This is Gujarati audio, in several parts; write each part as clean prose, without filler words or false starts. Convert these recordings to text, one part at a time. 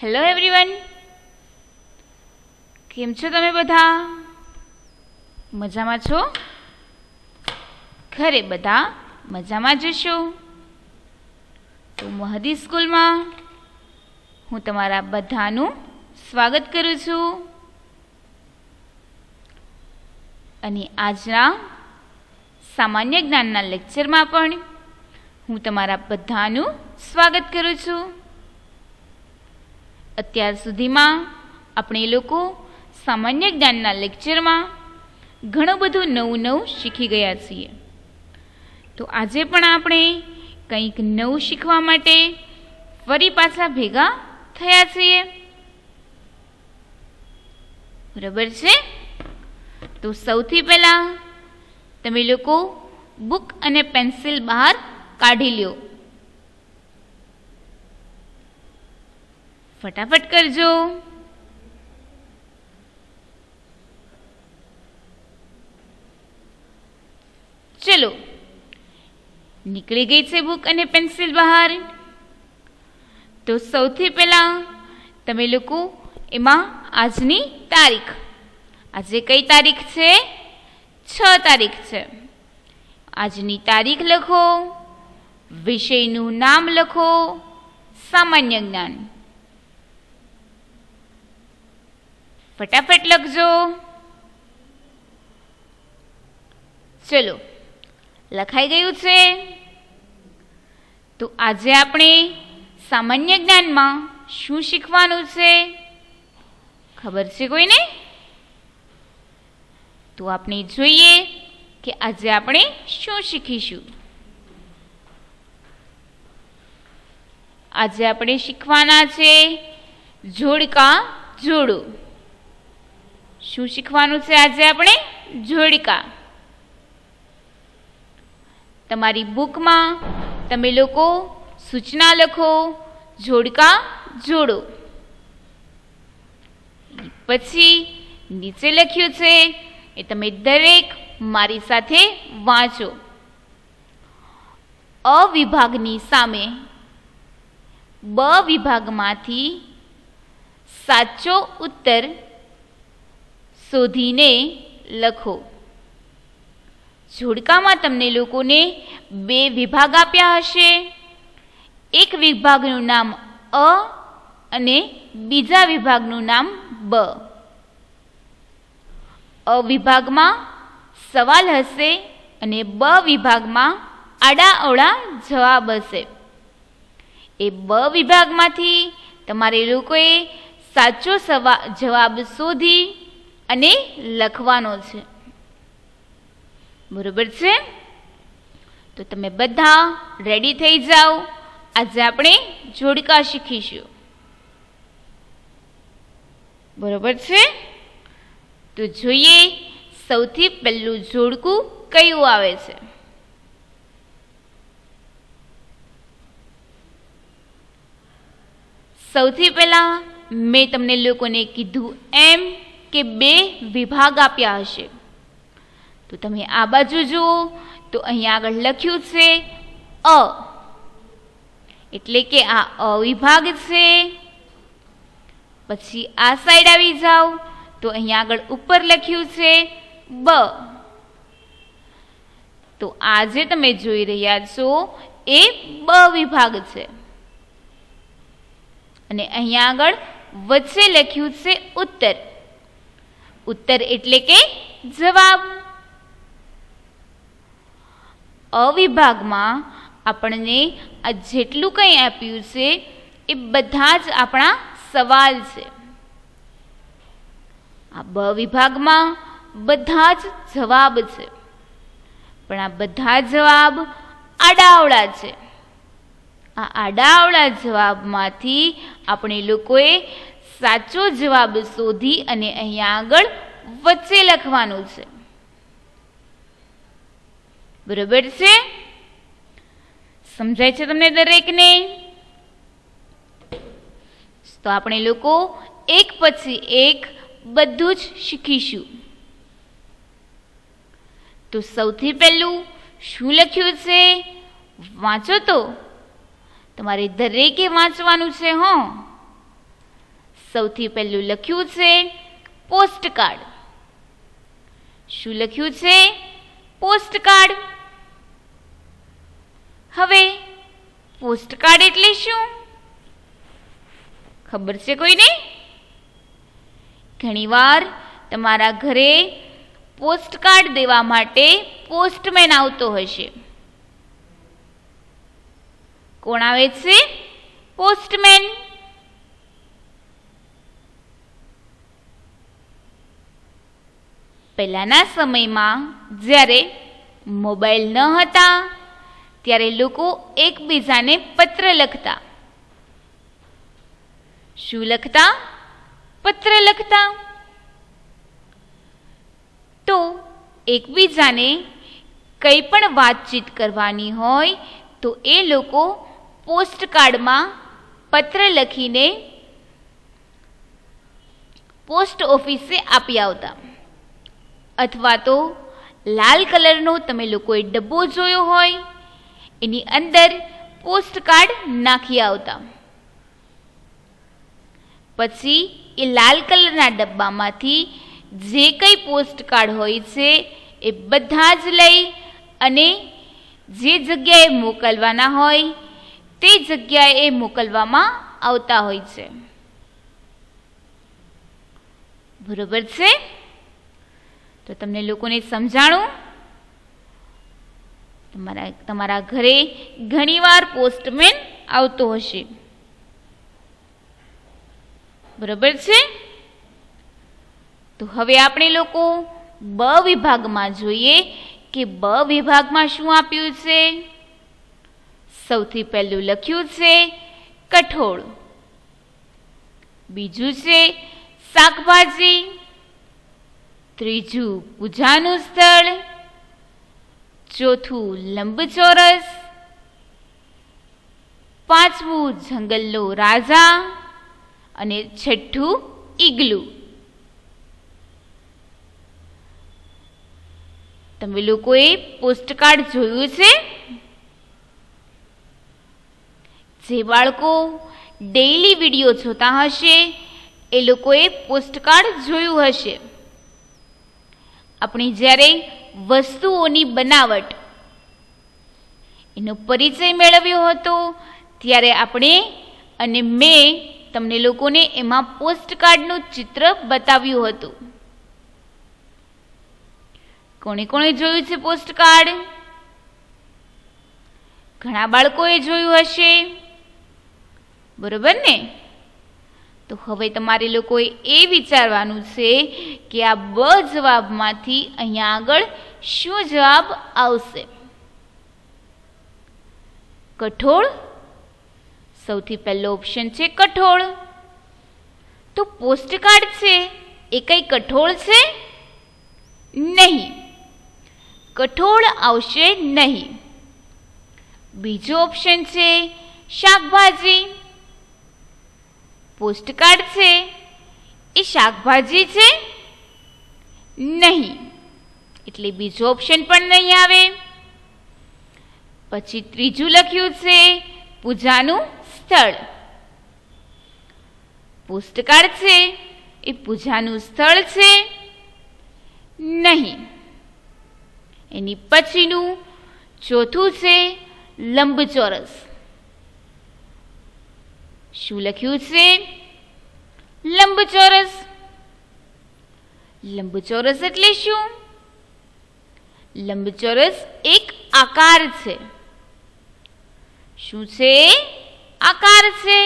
હેલો એવરીવન, કેમ છો તમે બધા? મજામાં છો? ઘરે બધા મજામાં જ છો? તો મહદી સ્કૂલમાં હું તમારા બધાનું સ્વાગત કરું છું અને આજના સામાન્ય જ્ઞાનના લેક્ચરમાં પણ હું તમારા બધાનું સ્વાગત કરું છું. અત્યાર સુધીમાં આપણે લોકો સામાન્ય જ્ઞાનના લેક્ચરમાં ઘણું બધું નવું શીખી ગયા છીએ. તો આજે પણ આપણે કંઈક નવું શીખવા માટે ફરી પાછા ભેગા થયા છીએ. બરાબર છે? તો સૌથી પહેલાં તમે લોકો બુક અને પેન્સિલ બહાર કાઢી લ્યો. ફટાફટ કરજો. ચલો, નીકળી ગઈ છે બુક અને પેન્સિલ બહાર. તો સૌથી પહેલાં તમે લોકો એમાં આજની તારીખ, આજે કઈ તારીખ છે? 6 તારીખ છે. આજની તારીખ લખો, વિષયનું નામ લખો, સામાન્ય જ્ઞાન. ફટાફટ લખજો. ચલો, લખાઈ ગયું છે? તો આજે આપણે સામાન્ય જ્ઞાનમાં શું શીખવાનું છે? ખબર છે કોઈને? તો આપણે જોઈએ કે આજે આપણે શું શીખીશું. આજે આપણે શીખવાના છે જોડકા જોડો. શું શીખવાનું છે આજે આપણે? જોડકા. તમારી બુકમાં તમે લોકો સૂચના લખો, જોડકા જોડો. પછી નીચે લખ્યું છે એ તમે દરેક મારી સાથે વાંચો. અ વિભાગની સામે બ વિભાગમાંથી સાચો ઉત્તર શોધીને લખો. જોડકામાં તમને લોકોને 2 વિભાગ આપ્યા હશે. એક વિભાગનું નામ અ અને બીજા વિભાગનું નામ બ. અ વિભાગમાં સવાલ હશે અને બ વિભાગમાં આડાઅવળા જવાબ હશે. એ બ વિભાગમાંથી તમારે લોકોએ સાચો જવાબ શોધી અને લખવાનો છે. બરોબર છે? તો તમે બધા રેડી થઈ જાઓ. આજે આપણે જોડકા શીખીશું. બરોબર છે? તો જોઈએ સૌથી પહેલું જોડકું કયું આવે છે. સૌથી પહેલા મેં તમને લોકોને કીધું એમ કે 2 વિભાગ આપ્યા હશે. તો તમે આ બાજુ જુઓ તો અહીંયા આગળ લખ્યું છે અ, એટલે કે આ અ વિભાગ છે. પછી આ સાઈડ આવી જાઓ તો અહીંયા આગળ ઉપર લખ્યું છે બ. તો આ જે તમે જોઈ રહ્યા છો એ બ વિભાગ છે. અને અહીંયા આગળ વચ્ચે લખ્યું છે ઉત્તર. ઉત્તર એટલે કે જવાબ. અ વિભાગમાં આપણને આ જેટલું કંઈ આપ્યું છે એ બધા જ આપણા સવાલ છે. આ બ વિભાગમાં બધા જ જવાબ છે, પણ આ બધા જવાબ આડાઅવળા છે. આ આડાઅવળા જવાબમાંથી આપણે લોકોએ સાચો જવાબ શોધી અને અહીંયા આગળ વચ્ચે લખવાનું છે. બરોબર છે? સમજાય છે તમને દરેકને? તો આપણે લોકો એક પછી એક બધું જ શીખીશું. તો સૌથી પહેલું શું લખ્યું છે? વાંચો. તો તમારે દરેકે વાંચવાનું છે. સૌથી પહેલું લખ્યું છે પોસ્ટકાર્ડ. શું લખ્યું છે? પોસ્ટકાર્ડ. હવે પોસ્ટકાર્ડ એટલે શું ખબર છે કોઈને? ઘણીવાર તમારા ઘરે પોસ્ટકાર્ડ દેવા માટે પોસ્ટમેન આવતો હશે. કોણ આવે છે? પોસ્ટમેન. પહેલાના સમયમાં જ્યારે મોબાઈલ ન હતા ત્યારે લોકો એકબીજાને પત્ર લખતા. શું લખતા? પત્ર લખતા. તો એકબીજાને કંઈ પણ વાતચીત કરવાની હોય તો એ લોકો પોસ્ટકાર્ડમાં પત્ર લખીને પોસ્ટ ઓફિસે આપી આવતા. અથવા તો લાલ કલરનો તમે લોકોએ ડબ્બો જોયો હોય એની અંદર પોસ્ટકાર્ડ નાખી આવતા. પછી એ લાલ કલરના ડબ્બામાંથી જે કંઈ પોસ્ટકાર્ડ હોય છે એ બધા જ લઈ અને જે જગ્યાએ મોકલવાના હોય તે જગ્યાએ મોકલવામાં આવતા હોય છે. બરોબર છે? તો તમને લોકોને સમજાણું? તમારા ઘરે ઘણીવાર પોસ્ટમેન આવતો હશે. બરોબર છે? તો હવે આપણે લોકો બ વિભાગમાં જોઈએ કે બ વિભાગમાં શું આપ્યું છે. સૌથી પહેલું લખ્યું છે કઠોળ. બીજું છે શાકભાજી. ત્રીજું પૂજાનું સ્થળ. ચોથું લંબચોરસ. પાંચમું જંગલનો રાજા અને છઠ્ઠું ઈગલું. તમે લોકોએ પોસ્ટકાર્ડ જોયું છે? જે બાળકો ડેઈલી વિડીયો જોતા હશે એ લોકોએ પોસ્ટકાર્ડ જોયું હશે. આપણે જ્યારે વસ્તુઓની બનાવટ એનો પરિચય મેળવ્યો હતો ત્યારે આપણે અને મેં તમને લોકોને એમાં પોસ્ટકાર્ડનું ચિત્ર બતાવ્યું હતું. કોણે કોણે જોયું છે પોસ્ટકાર્ડ? ઘણા બાળકોએ જોયું હશે. બરોબર ને? તો હવે તમારે લોકોએ એ વિચારવાનું છે કે આ બ જવાબમાંથી અહીંયા આગળ શું જવાબ આવશે. કઠોળ. સૌથી પહેલો ઓપ્શન છે કઠોળ. તો પોસ્ટકાર્ડ છે એ કઈ કઠોળ છે? નહીં, કઠોળ આવશે નહીં. બીજો ઓપ્શન છે શાકભાજી. પોસ્ટકાર્ડ છે એ શાકભાજી છે? નહીં, એટલે બીજો ઓપ્શન પણ નહીં આવે. પછી ત્રીજું લખ્યું છે પૂજાનું સ્થળ. પોસ્ટકાર્ડ છે એ પૂજાનું સ્થળ છે? નહીં. એની પછીનું ચોથું છે લંબચોરસ. શું લખ્યું છે? લંબચોરસ. લંબચોરસ એટલે શું? લંબચોરસ એક આકાર છે. શું છે? આકાર છે.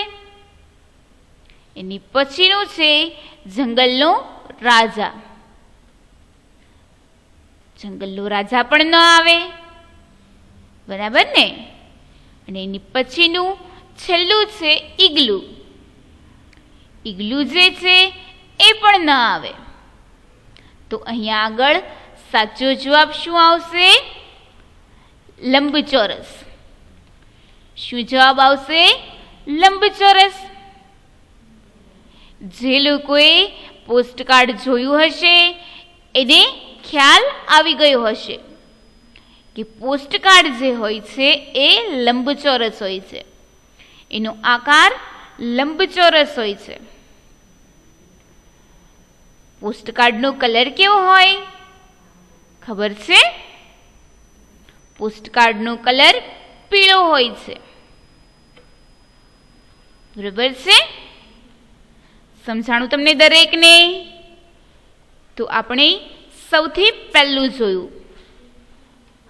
એની પછીનું છે જંગલનો રાજા. જંગલનો રાજા પણ ન આવે. બરાબર ને? અને એની પછીનું છેલ્લું છે ઈગલું. ઈગલું જે છે એ પણ ન આવે. તો અહીંયા આગળ સાચો જવાબ શું આવશે? લંબચોરસ. શું જવાબ આવશે? લંબચોરસ. જે લોકોએ પોસ્ટકાર્ડ જોયું હશે એને ખ્યાલ આવી ગયો હશે કે પોસ્ટકાર્ડ જે હોય છે એ લંબચોરસ હોય છે. એનો આકાર લંબચોરસ હોય છે. પોસ્ટકાર્ડનો કલર કેવો હોય? ખબર છે? પોસ્ટકાર્ડનો કલર પીળો હોય છે. બરાબર છે? સમજાણું તમને દરેકને? તો આપણે સૌથી પહેલું જોયું.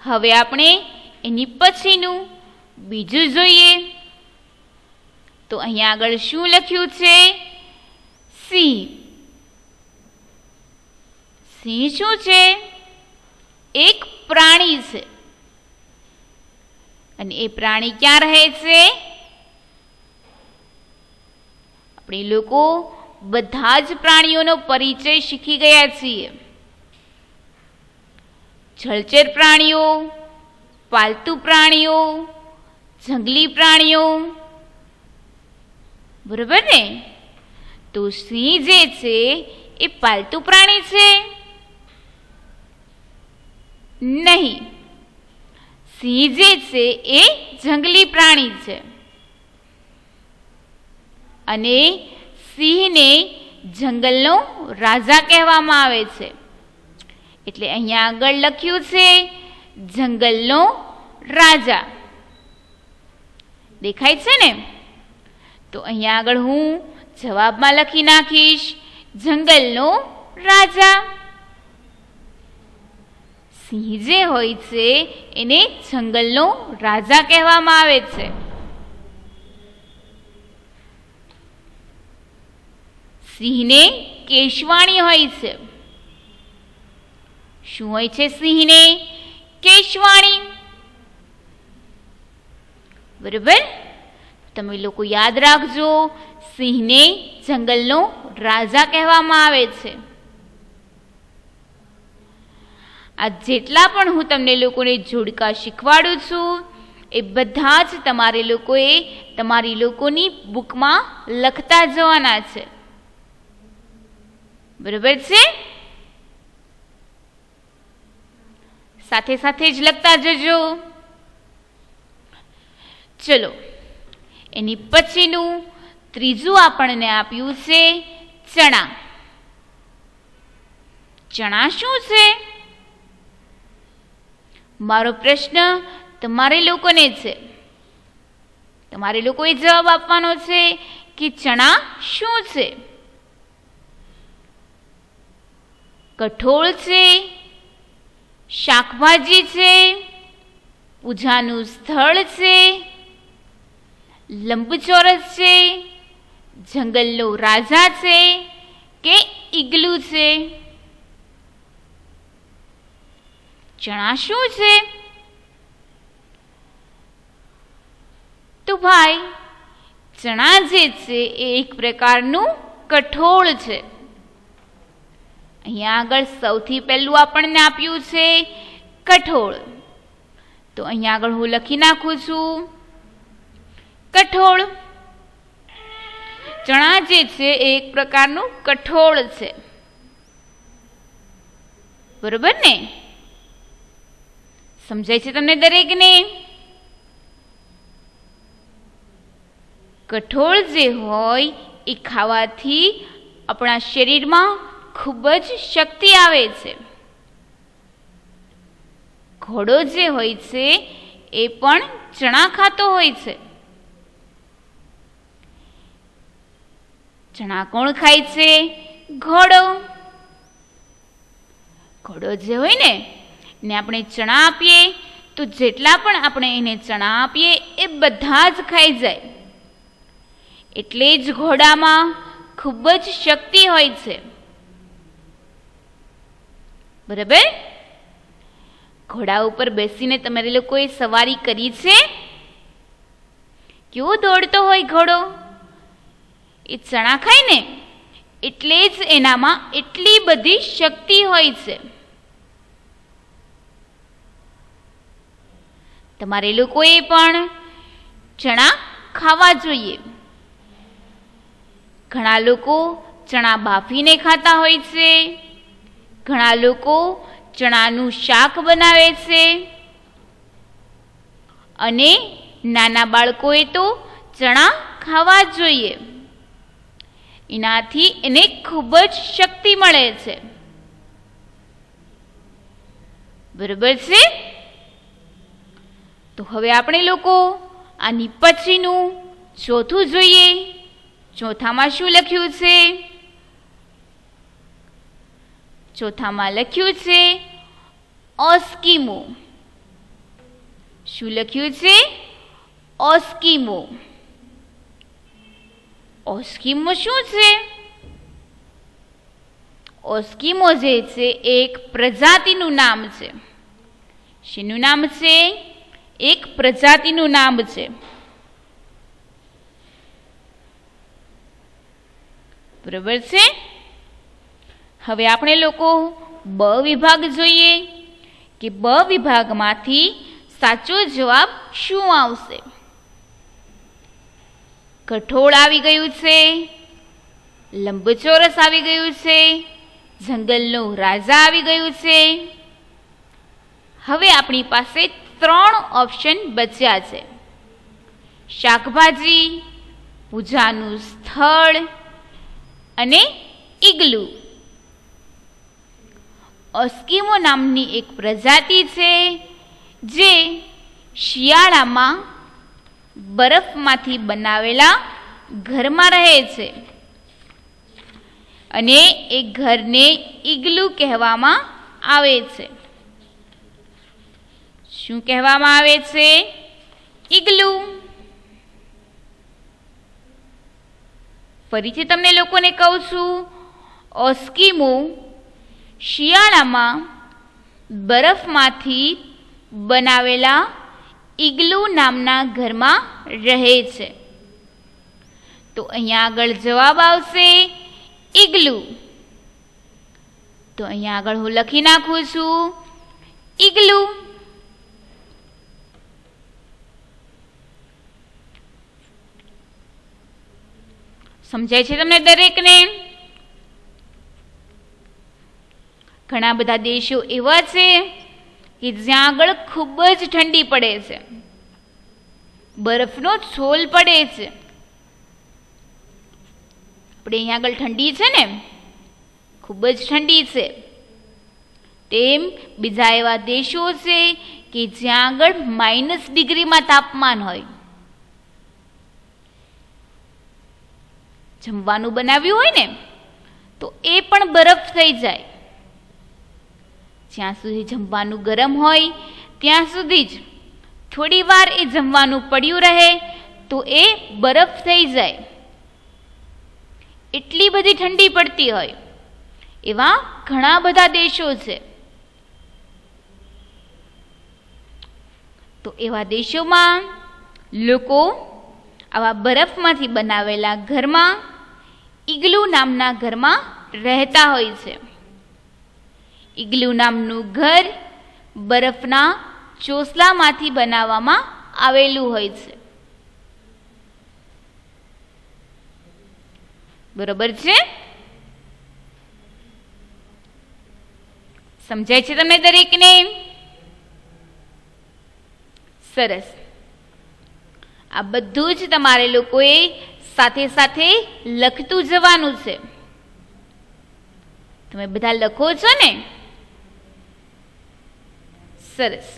હવે આપણે એની પછીનું બીજું જોઈએ. તો અહીંયા આગળ શું લખ્યું છે? સિંહ. સિંહ શું છે? એક પ્રાણી છે. અને એ પ્રાણી ક્યાં રહે છે? આપણે લોકો બધા જ પ્રાણીઓનો પરિચય શીખી ગયા છીએ. જળચર પ્રાણીઓ, પાલતુ પ્રાણીઓ, જંગલી પ્રાણીઓ. બરાબર ને? તો સિંહ જે છે એ પાલતુ પ્રાણી છે? નહીં. સિંહ જે છે એ જંગલી પ્રાણી છે. અને સિંહને જંગલનો રાજા કહેવામાં આવે છે. એટલે અહીંયા આગળ લખ્યું છે જંગલનો રાજા. દેખાય છે ને? તો અહીંયા આગળ હું જવાબમાં લખી નાખીશ જંગલનો રાજા. સિંહ જે હોય છે એને જંગલનો રાજા કહેવામાં આવે છે. સિંહને કેશવાણી હોય છે. શું હોય છે સિંહને? કેશવાણી. બરાબર? તમે લોકો યાદ રાખજો, સિંહને જંગલનો રાજા કહેવામાં આવે છે. આ જેટલા પણ હું તમને લોકોને જોડકા શીખવાડું છું એ બધા જ તમારે લોકોએ તમારી લોકોની બુકમાં લખતા જવાના છે. બરાબર છે? સાથે સાથે જ લખતા જજો. ચલો, એની પછીનું ત્રીજું આપણને આપ્યું છે ચણા. ચણા શું છે? મારો પ્રશ્ન તમારે લોકોને છે. તમારે લોકોએ જવાબ આપવાનો છે કે ચણા શું છે? કઠોળ છે, શાકભાજી છે, પૂજાનું સ્થળ છે, લંબચોરસ છે, જંગલનો રાજા છે કે ઈગલું છે? ચણા શું છે? તો ભાઈ, ચણા જે છે એ એક પ્રકારનું કઠોળ છે. અહીંયા આગળ સૌથી પહેલું આપણને આપ્યું છે કઠોળ. તો અહીંયા આગળ હું લખી નાખું છું કઠોળ. ચણા જે છે એ એક પ્રકારનું કઠોળ છે. બરોબર ને? સમજાય છે તમને દરેકને? કઠોળ જે હોય એ ખાવાથી આપણા શરીરમાં ખૂબ જ શક્તિ આવે છે. ઘોડો જે હોય છે એ પણ ચણા ખાતો હોય છે. ચણા કોણ ખાય છે? ઘોડો. ઘોડો જે હોય ને આપણે ચણા આપીએ તો જેટલા પણ આપણે એને ચણા આપીએ એ બધા જ ખાઈ જાય. એટલે જ ઘોડામાં ખૂબ જ શક્તિ હોય છે. બરાબર? ઘોડા ઉપર બેસીને તમારે લોકોએ સવારી કરી છે? કેવો દોડતો હોય ઘોડો? એ ચણા ખાય ને એટલે જ એનામાં એટલી બધી શક્તિ હોય છે. તમારે લોકોએ પણ ચણા ખાવા જોઈએ. ઘણા લોકો ચણા બાફીને ખાતા હોય છે. ઘણા લોકો ચણાનું શાક બનાવે છે. અને નાના બાળકોએ તો ચણા ખાવા જોઈએ. એનાથી એને ખૂબ જ શક્તિ મળે છે. બરોબર છે? તો હવે આપણે લોકો આની પછીનું ચોથું જોઈએ. ચોથામાં શું લખ્યું છે? ચોથામાં લખ્યું છે ઓસ્કીમો. શું લખ્યું છે? ઓસ્કીમો. ઓસ્કીમો શું છે? ઓસ્કીમો જે છે એક પ્રજાતિનું નામ છે. શેનું નામ છે? એક પ્રજાતિનું નામ છે. બરોબર છે? હવે આપણે લોકો બ વિભાગ જોઈએ કે બ વિભાગમાંથી સાચો જવાબ શું આવશે? કઠોળ આવી ગયું છે, લંબચોરસ આવી ગયું છે, જંગલનો રાજા આવી ગયું છે. હવે આપણી પાસે 3 ઓપ્શન બચ્યા છે: શાકભાજી, પૂજાનું સ્થળ અને ઈગલુ. ઓસ્કીમો નામની એક પ્રજાતિ છે જે શિયાળામાં બરફમાંથી બનાવેલા ઘરમાં રહે છે અને એ ઘરને ઈગલુ કહેવામાં આવે છે. શું કહેવામાં આવે છે? ઈગલુ. ફરીથી તમને લોકોને કહું છું, ઓસ્કીમો શિયાળામાં બરફમાંથી બનાવેલા ઈગલુ નામના ઘરમાં રહે છે. તો અહીંયા આગળ જવાબ આવશે ઈગલુ. તો અહીંયા આગળ હું લખી નાખું છું ઈગલુ. સમજાય છે તમને દરેકને? ઘણા બધા દેશો એવા છે કે જ્યાં આગળ ખૂબ જ ઠંડી પડે છે, બરફનો છોલ પડે છે. આપણે અહીંયા આગળ ઠંડી છે ને, ખૂબ જ ઠંડી છે. તેમ બીજા એવા દેશો છે કે જ્યાં આગળ -ડિગ્રીમાં તાપમાન હોય. જમવાનું બનાવ્યું હોય ને તો એ પણ બરફ થઈ જાય. જ્યાં સુધી જમવાનું ગરમ હોય ત્યાં સુધી જ થોડી વાર એ જમવાનું પડ્યું રહે તો એ બરફ થઈ જાય. એટલી બધી ઠંડી પડતી હોય એવા ઘણા બધા દેશો છે. તો એવા દેશોમાં લોકો આવા બરફમાંથી બનાવેલા ઘરમાં, ઈગલુ નામના ઘરમાં રહેતા હોય છે. ઈગલુ નામનું ઘર બરફના ચોસલામાંથી બનાવવામાં આવેલું હોય છે. બરોબર છે? સમજાય છે તમને દરેકને? સરસ. આ બધું જ તમારે લોકોએ સાથે સાથે લખતું જવાનું છે. તમે બધા લખો છો ને? સરસ.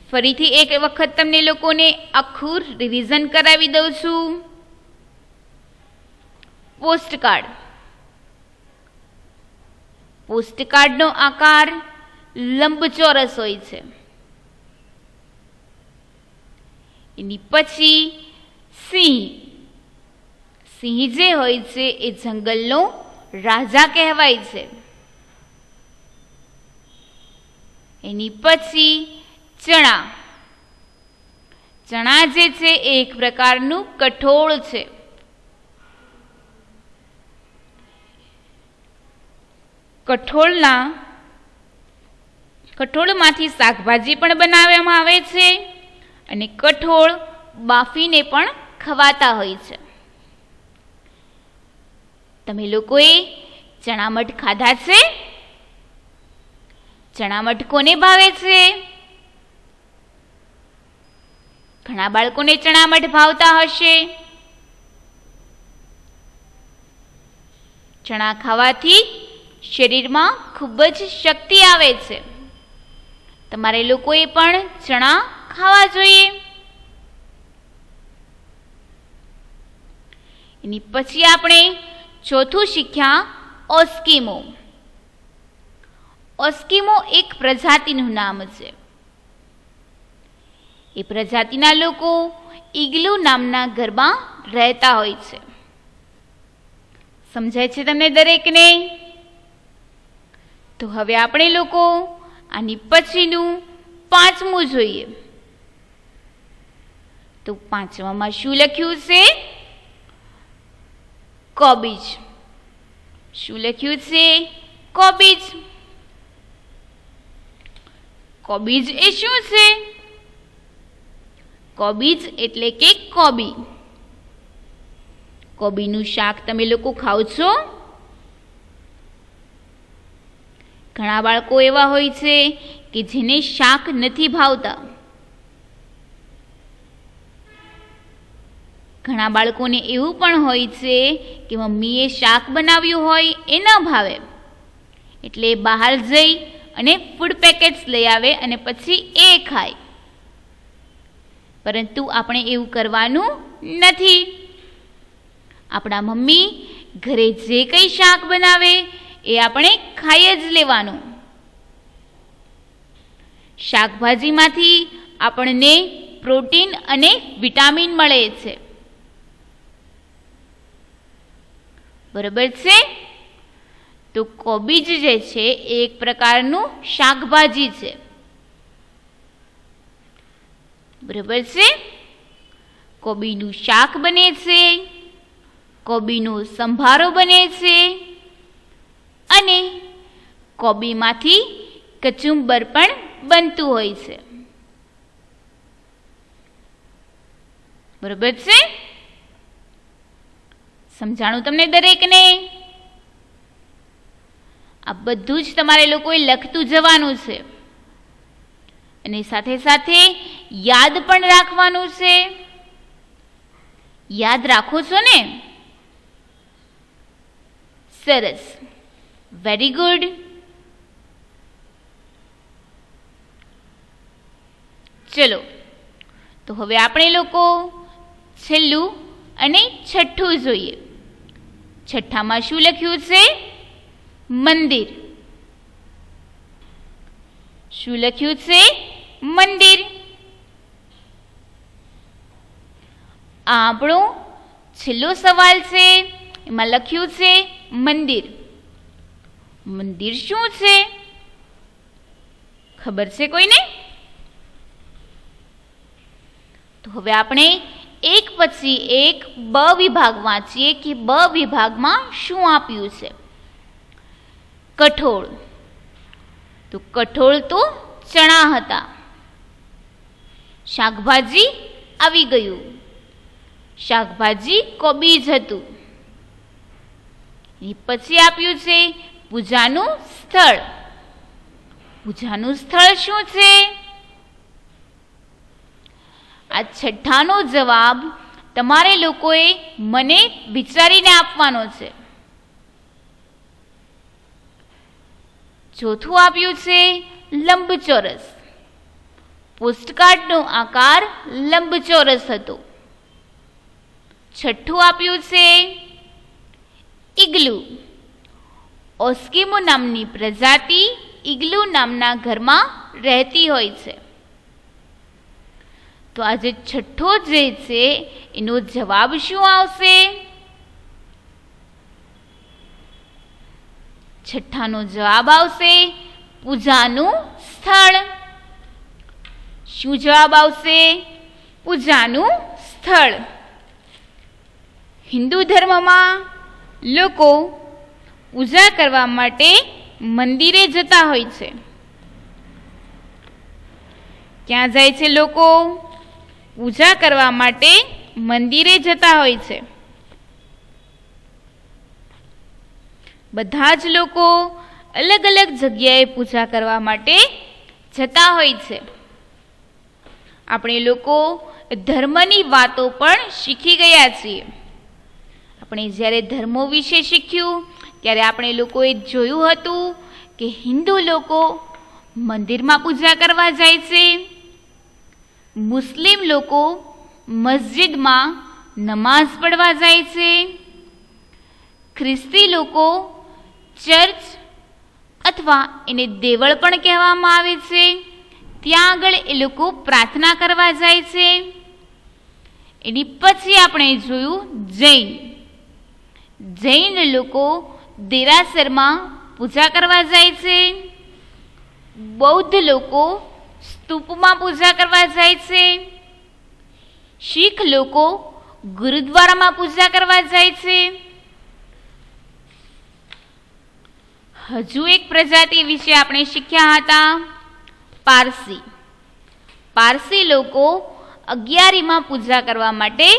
ફરીથી એક વખત તમને લોકોને આખું રિવિઝન કરાવી દઉં છું. પોસ્ટકાર્ડ. પોસ્ટકાર્ડનો આકાર લંબચોરસ હોય છે. એની પછી સિંહ. સિંહ જે હોય છે એ જંગલનો રાજા કહેવાય છે. એની પછી ચણા. ચણા જે છે એ એક પ્રકારનું કઠોળ છે. કઠોળમાંથી શાકભાજી પણ બનાવવામાં આવે છે અને કઠોળ બાફીને પણ ખવાતા હોય છે. તમે લોકોએ ચણામઠ ખાધા છે? ચણામઠ કોને ભાવે છે? ઘણા બાળકોને ચણામઠ ભાવતા હશે. ચણા ખાવાથી શરીરમાં ખૂબ જ શક્તિ આવે છે. તમારે લોકોએ પણ ચણા ખાવા જોઈએ. એની પછી આપણે ચોથું શીખ્યા ઓસ્કીમો. ઓસ્કીમો એક પ્રજાતિનું નામ છે. એ પ્રજાતિના લોકો ઇગ્લુ નામના ઘરમાં રહેતા હોય છે. સમજાય છે તમને દરેકને? તો હવે આપણે લોકો આની પછીનું પાંચમું જોઈએ. તો પાંચમામાં શું લખ્યું છે? કોબીજ. શું લખ્યું છે? કોબીજ. કોબીજ એ શું છે? કોબીજ એટલે કે કોબી. કોબીનું શાક તમે લોકો ખાઓ છો? ઘણા બાળકો એવા હોય છે કે જેને શાક નથી ભાવતા. ઘણા બાળકોને એવું પણ હોય છે કે મમ્મીએ શાક બનાવ્યું હોય એ ન ભાવે, એટલે બહાર જઈ અને ફૂડ પેકેટ્સ લઈ આવે અને પછી એ ખાય. પરંતુ આપણે એવું કરવાનું નથી. આપણા મમ્મી ઘરે જે કંઈ શાક બનાવે એ આપણે ખાઈ જ લેવાનું. શાકભાજીમાંથી આપણને પ્રોટીન અને વિટામિન મળે છે. બરાબર છે? તો કોબીજ જે છે એ એક પ્રકારનું શાકભાજી છે. બરાબર છે? કોબીનું શાક બને છે, કોબીનો સંભારો બને છે અને કોબીમાંથી કચુંબર પણ બનતું હોય છે. બરાબર છે? સમજાણું તમને દરેકને? આ બધું જ તમારે લોકોએ લખતું જવાનું છે અને સાથે સાથે યાદ પણ રાખવાનું છે. યાદ રાખો છો ને? સરસ, વેરી ગુડ. ચલો, તો હવે આપણે લોકો છેલ્લું અને છઠ્ઠું જોઈએ. છઠ્ઠામાં શું લખ્યું છે? મંદિર. શું લખ્યું છે? મંદિર. આ આપણો છેલ્લો સવાલ છે. એમાં લખ્યું છે મંદિર. મંદિર શું છે? ખબર છે કોઈને? તો હવે આપણે એક પછી એક બ વિભાગ વાંચીએ કે બ વિભાગમાં શું આપ્યું છે. કઠોળ. તો કઠોળ તો ચણા હતા. શાકભાજી આવી ગયું. શાકભાજી કોબીજ હતું. પછી આપ્યું છે પૂજાનું સ્થળ. પૂજાનું સ્થળ શું છે? આ છઠ્ઠાનો જવાબ તમારે લોકોએ મને વિચારીને આપવાનો છે. ચોથું આપ્યું છે લંબચોરસ. પોસ્ટકાર્ડનો આકાર લંબચોરસ હતો. છઠ્ઠું આપ્યું છે ઇગ્લુ. ઓસ્કીમો નામની પ્રજાતિ ઇગ્લુ નામના ઘરમાં રહેતી હોય છે. તો આજે છઠ્ઠો જે છે એનો જવાબ શું આવશે? છઠ્ઠાનો જવાબ આવશે પૂજાનું સ્થળ. શું જવાબ આવશે? પૂજાનું સ્થળ. હિન્દુ ધર્મમાં લોકો પૂજા કરવા માટે મંદિરે જતા હોય છે. ક્યાં જાય છે લોકો? પૂજા કરવા માટે મંદિરે જતા હોય છે. બધા જ લોકો અલગ અલગ જગ્યાએ પૂજા કરવા માટે જતા હોય છે. આપણે લોકો ધર્મની વાતો પણ શીખી ગયા છીએ. આપણે જ્યારે ધર્મો વિશે શીખ્યું ત્યારે આપણે લોકોએ જોયું હતું કે હિન્દુ લોકો મંદિરમાં પૂજા કરવા જાય છે, મુસ્લિમ લોકો મસ્જિદમાં નમાઝ પઢવા જાય છે, ખ્રિસ્તી લોકો ચર્ચ અથવા એને દેવળ પણ કહેવામાં આવે છે, ત્યાં આગળ એ લોકો પ્રાર્થના કરવા જાય છે. એની પછી આપણે જોયું જૈન લોકો દેરાસરમાં પૂજા કરવા જાય છે, બૌદ્ધ લોકો સ્તૂપમાં પૂજા કરવા જાય છે, શીખ લોકો ગુરુદ્વારામાં પૂજા કરવા જાય છે. હજુ એક પ્રજાતિ વિશે આપણે શીખ્યા હતા, પારસી લોકો અગિયારીમાં પૂજા કરવા માટે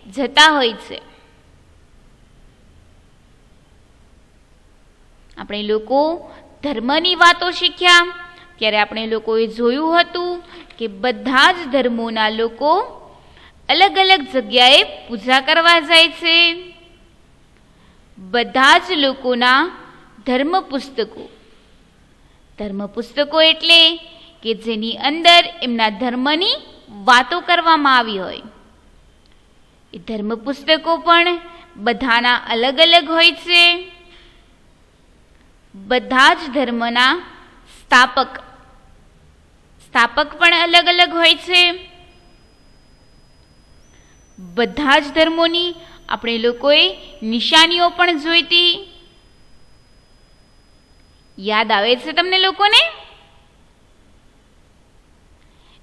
જતા હોય છે. આપણે લોકો ધર્મની વાતો શીખ્યા ત્યારે આપણે લોકોએ જોયું હતું કે બધા જ ધર્મોના લોકો અલગ અલગ જગ્યાએ પૂજા કરવા જાય છે. બધા જ લોકોના ધર્મ પુસ્તકો એટલે કે જેની અંદર એમના ધર્મની વાતો કરવામાં આવી હોય. એ ધર્મ પુસ્તકો પણ બધાના અલગ અલગ હોય છે. બધા જ ધર્મના સ્થાપક પણ અલગ અલગ હોય છે. બધા જ ધર્મોની આપણે લોકોએ નિશાનીઓ પણ જોઈતી. યાદ આવે છે તમને લોકોને?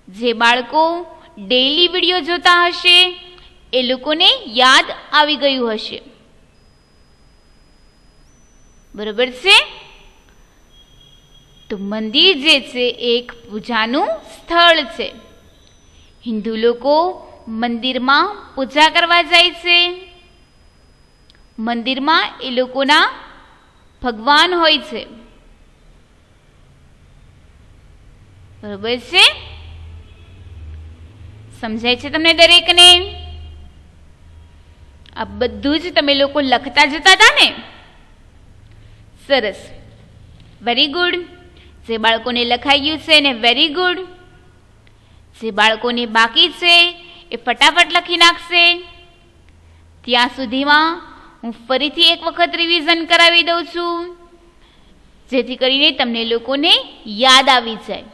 જે બાળકો ડેઈલી વિડીયો જોતા હશે એ લોકોને યાદ આવી ગયું હશે. બરોબર છે? તો મંદિર જે છે એક પૂજાનું સ્થળ છે. હિન્દુ લોકો મંદિરમાં પૂજા કરવા જાય છે. મંદિરમાં એ લોકોના ભગવાન હોય છે. બરોબર છે? સમજાય છે તમને દરેકને? આ બધું જ તમે લોકો લખતા જતા હતા ને? સરસ, વેરી ગુડ. જે બાળકોને લખાઈ ગયું છે ને વેરી ગુડ. જે બાળકોને બાકી છે એ ફટાફટ લખી નાખશે. ત્યાં સુધીમાં હું ફરીથી એક વખત રિવિઝન કરાવી દઉં છું, જેથી કરીને તમને લોકોને યાદ આવી જાય.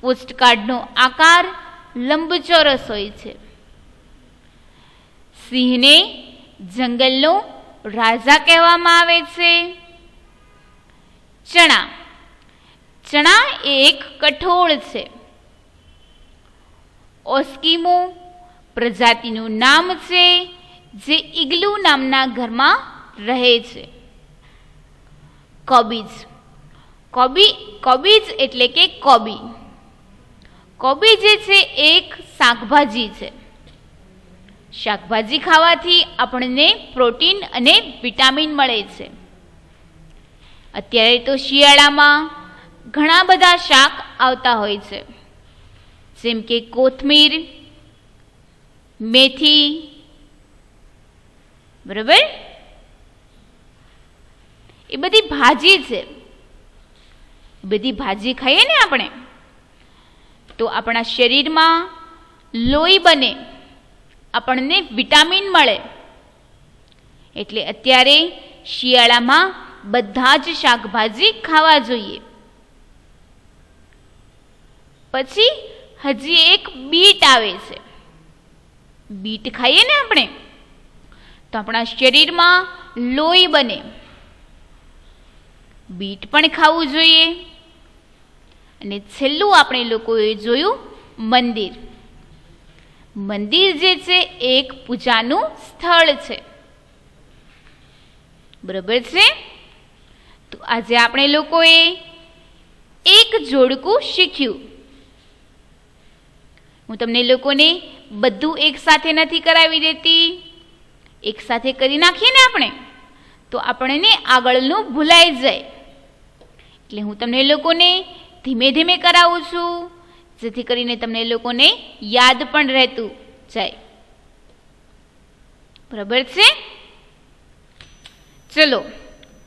પોસ્ટકાર્ડનો આકાર લંબચોરસ હોય છે. સિંહને જંગલનો રાજા કહેવામાં આવે છે. ચણા એ એક કઠોળ છે. ઓસ્કિમો પ્રજાતિનું નામ છે જે ઇગ્લુ નામના ઘરમાં રહે છે. કોબીજ એટલે કે કોબી જે છે એક શાકભાજી છે. શાકભાજી ખાવાથી આપણને પ્રોટીન અને વિટામિન મળે છે. અત્યારે તો શિયાળામાં ઘણા બધા શાક આવતા હોય છે, જેમ કે કોથમીર, મેથી. બરોબર? એ બધી ભાજી છે. બધી ભાજી ખાઈએ ને આપણે તો આપણા શરીરમાં લોહી બને, આપણને વિટામિન મળે. એટલે અત્યારે શિયાળામાં બધા જ શાકભાજી ખાવા જોઈએ. પછી હજી એક બીટ આવે છે. બીટ ખાઈએ ને આપણે તો આપણા શરીરમાં લોહી બને. બીટ પણ ખાવું જોઈએ. અને છેલ્લું આપણે લોકોએ જોયું મંદિર જે છે એક પૂજાનું સ્થળ છે. બરોબર છે? તો આજે આપણે લોકોએ એક જોડકું શીખ્યું. હું તમને લોકોને બધું એક સાથે નથી કરાવી દેતી. એક સાથે કરી નાખીએ ને આપણે તો આપણને આગળનું ભૂલાઈ જાય. એટલે હું તમને લોકોને ધીમે ધીમે કરાવું છું, જેથી કરીને તમને લોકોને યાદ પણ રહેતું જાય. બરાબર છે? ચલો,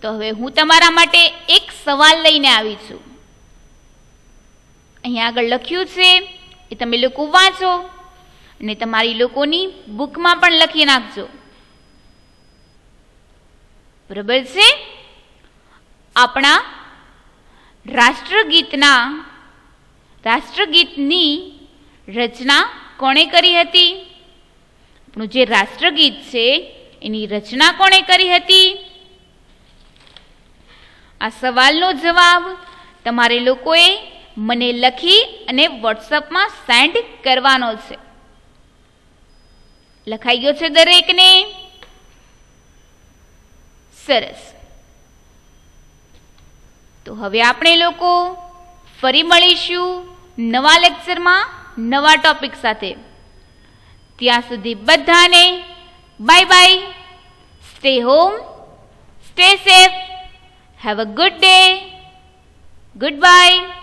તો હવે હું તમારા માટે એક સવાલ લઈને આવી છું. અહીંયા આગળ લખ્યું છે એ તમે લોકો વાંચો અને તમારી લોકોની બુકમાં પણ લખી નાખજો. બરાબર છે? આપણા રાષ્ટ્રગીતની રચના કોણે કરી હતી? આપણું જે રાષ્ટ્રગીત છે એની રચના કોણે કરી હતી? આ સવાલનો જવાબ તમારે લોકોએ મને લખી અને વોટ્સઅપમાં સેન્ડ કરવાનો છે. લખાઈ ગયો છે દરેકને? સરસ. તો હવે આપણે લોકો ફરી મળીશું નવા લેક્ચરમાં નવા ટોપિક સાથે. ત્યાં સુધી બધાને bye bye. Stay home, stay safe, have a good day. Good bye.